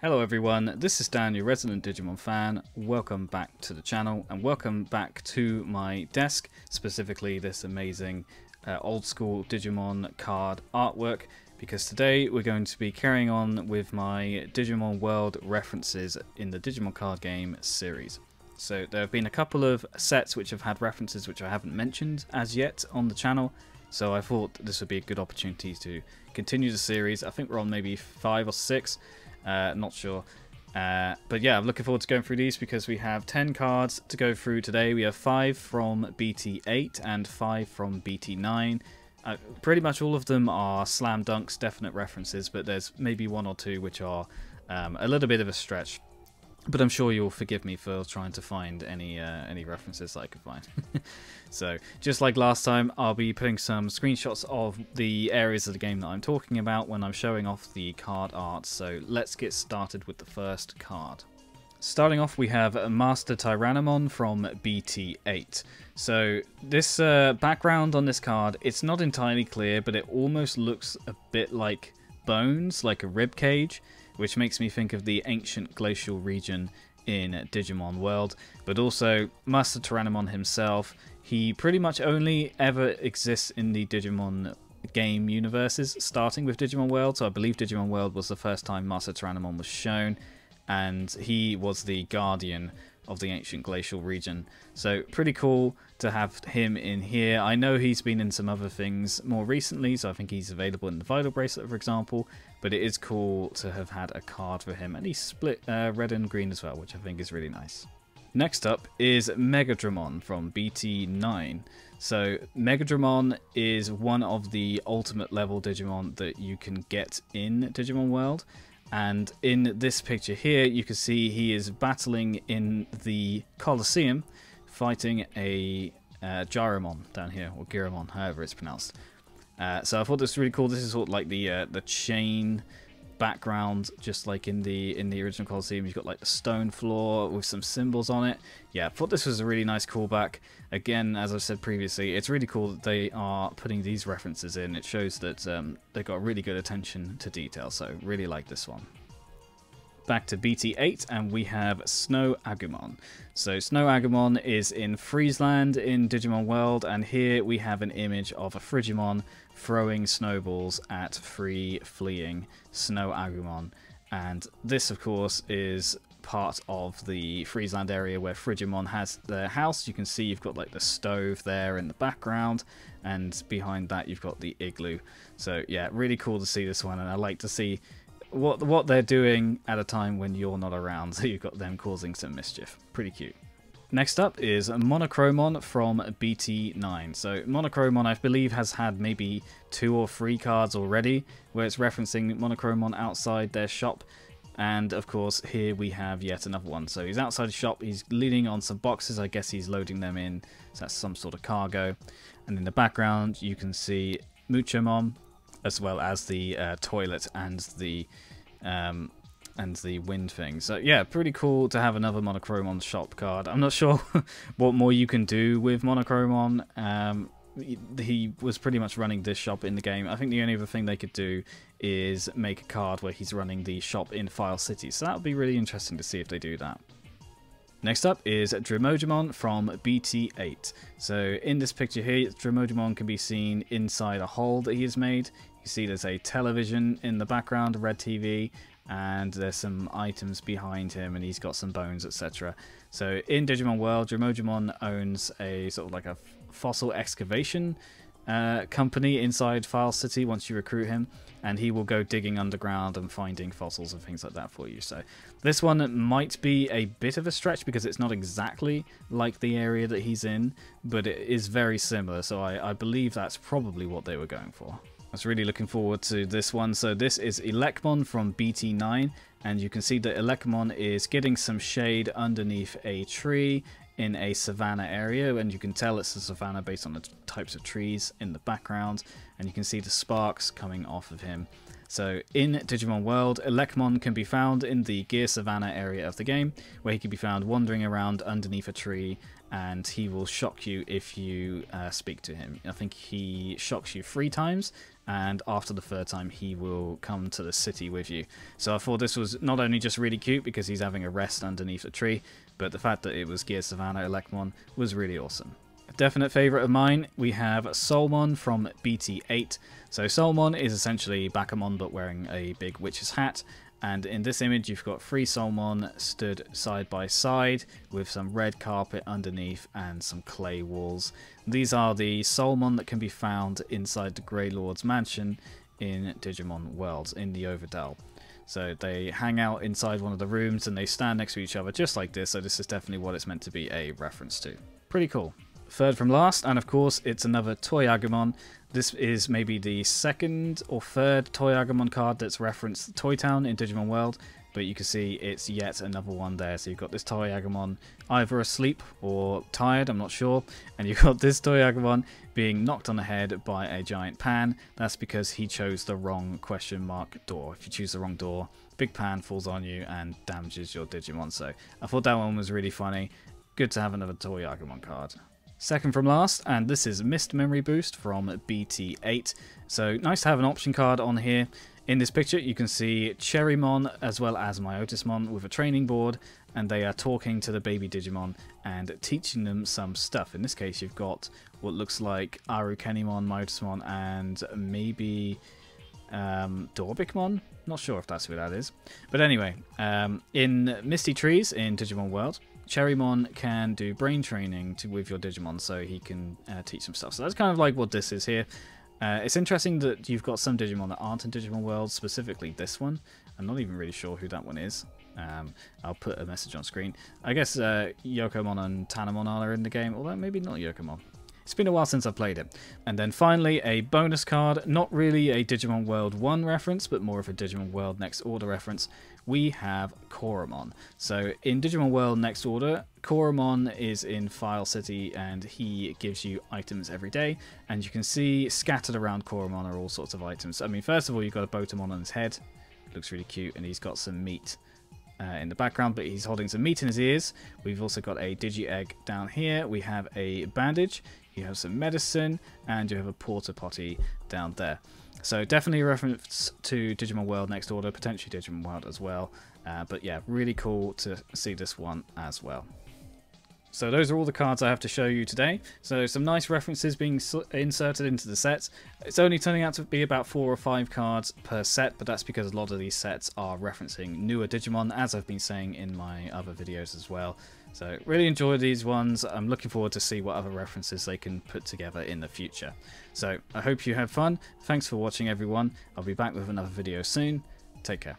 Hello everyone, this is Dan, your resident Digimon fan. Welcome back to the channel and welcome back to my desk, specifically this amazing old school Digimon card artwork, because today we're going to be carrying on with my Digimon World references in the Digimon card game series. So there have been a couple of sets which have had references which I haven't mentioned as yet on the channel, so I thought this would be a good opportunity to continue the series. I think we're on maybe 5 or 6. Not sure. But yeah, I'm looking forward to going through these because we have 10 cards to go through today. We have 5 from BT8 and 5 from BT9. Pretty much all of them are slam dunks, definite references, but there's maybe 1 or 2 which are a little bit of a stretch. But I'm sure you'll forgive me for trying to find any references that I could find. So, just like last time, I'll be putting some screenshots of the areas of the game that I'm talking about when I'm showing off the card art. So, let's get started with the first card. Starting off, we have Master Tyrannomon from BT8. So, this background on this card, it's not entirely clear, but it almost looks a bit like bones, like a rib cage, which makes me think of the ancient glacial region in Digimon World. But also, Master Tyrannomon himself, he pretty much only ever exists in the Digimon game universes, starting with Digimon World. So I believe Digimon World was the first time Master Tyrannomon was shown, and he was the guardian of the ancient glacial region. So pretty cool to have him in here. I know he's been in some other things more recently, so I think he's available in the Vital Bracelet, for example, but it is cool to have had a card for him, and he's split red and green as well, which I think is really nice. Next up is Megadramon from BT9. So Megadramon is one of the ultimate level Digimon that you can get in Digimon World. And in this picture here, you can see he is battling in the Colosseum, fighting a Gyromon down here, or Gyramon, however it's pronounced. So I thought this was really cool. This is sort of like the chain background, just like in the original Colosseum. You've got like the stone floor with some symbols on it. Yeah, I thought this was a really nice callback. Again, as I said previously, it's really cool that they are putting these references in. It shows that they've got really good attention to detail, so really like this one. Back to BT8, and we have Snow Agumon. So Snow Agumon is in Friesland in Digimon World, and here we have an image of a Frigimon throwing snowballs at free fleeing Snow Agumon. And this, of course, is part of the Friesland area where Frigimon has their house. You can see you've got like the stove there in the background, and behind that you've got the igloo. So yeah, really cool to see this one, and I like to see what they're doing at a time when you're not around, so you've got them causing some mischief. Pretty cute. Next up is Monochromon from BT9. So Monochromon, I believe, has had maybe 2 or 3 cards already where it's referencing Monochromon outside their shop. And of course, here we have yet another one. So he's outside the shop, he's leaning on some boxes, I guess he's loading them in, so that's some sort of cargo. And in the background, you can see Muchomon, as well as the toilet and the wind thing. So yeah, pretty cool to have another Monochromon shop card. I'm not sure what more you can do with Monochromon. He was pretty much running this shop in the game. I think the only other thing they could do is make a card where he's running the shop in File City. So that would be really interesting to see if they do that. Next up is Dremodimon from BT8. So in this picture here, Dremodimon can be seen inside a hole that he has made. You see there's a television in the background, a red TV, and there's some items behind him, and he's got some bones, etc. So in Digimon World, Dremodimon owns a sort of like a fossil excavation company inside File City once you recruit him, and he will go digging underground and finding fossils and things like that for you. So this one might be a bit of a stretch because it's not exactly like the area that he's in, but it is very similar, so I believe that's probably what they were going for. I was really looking forward to this one. So this is Elecmon from BT9, and you can see that Elecmon is getting some shade underneath a tree in a savanna area, and you can tell it's a savanna based on the types of trees in the background, and you can see the sparks coming off of him. So in Digimon World, Elecmon can be found in the Gear Savanna area of the game, where he can be found wandering around underneath a tree, and he will shock you if you speak to him. I think he shocks you 3 times, and after the third time he will come to the city with you. So I thought this was not only just really cute because he's having a rest underneath a tree, but the fact that it was Gear Savannah Elecmon was really awesome. A definite favourite of mine, we have Solmon from BT8. So Solmon is essentially Bakamon but wearing a big witch's hat. And in this image you've got 3 Solmon stood side by side with some red carpet underneath and some clay walls. These are the Solmon that can be found inside the Grey Lord's mansion in Digimon Worlds in the Overdell. So they hang out inside one of the rooms and they stand next to each other just like this, so this is definitely what it's meant to be a reference to. Pretty cool. Third from last, and of course it's another Toy Agumon. This is maybe the second or third Toy Agumon card that's referenced Toy Town in Digimon World, but you can see it's yet another one there. So you've got this Toy Agumon either asleep or tired, I'm not sure, and you've got this Toy Agumon being knocked on the head by a giant pan. That's because he chose the wrong question mark door. If you choose the wrong door, big pan falls on you and damages your Digimon. So I thought that one was really funny. Good to have another Toy Agumon card. Second from last, and this is Mist Memory Boost from BT8. So nice to have an option card on here. In this picture you can see Cherrymon as well as Myotismon with a training board, and they are talking to the baby Digimon and teaching them some stuff. In this case you've got what looks like Arukenimon, Myotismon, and maybe Dorbikmon? Not sure if that's who that is. But anyway, in Misty Trees in Digimon World, Cherrymon can do brain training with your Digimon, so he can teach them stuff. So that's kind of like what this is here. It's interesting that you've got some Digimon that aren't in Digimon World, specifically this one. I'm not even really sure who that one is. I'll put a message on screen. I guess Yokomon and Tanamon are in the game, although maybe not Yokomon. It's been a while since I've played it. And then finally, a bonus card, not really a Digimon World 1 reference, but more of a Digimon World Next Order reference. We have Koromon. So in Digimon World Next Order, Koromon is in File City and he gives you items every day. And you can see scattered around Koromon are all sorts of items. I mean, first of all, you've got a Botamon on his head. Looks really cute, and he's got some meat in the background, but he's holding some meat in his ears. We've also got a Digi-Egg down here. We have a bandage. You have some medicine, and you have a porta potty down there. So definitely a reference to Digimon World Next Order, potentially Digimon World as well. But yeah, really cool to see this one as well. So those are all the cards I have to show you today. So some nice references being inserted into the sets. It's only turning out to be about 4 or 5 cards per set, but that's because a lot of these sets are referencing newer Digimon, as I've been saying in my other videos as well. So really enjoy these ones. I'm looking forward to see what other references they can put together in the future. So I hope you had fun. Thanks for watching, everyone. I'll be back with another video soon. Take care.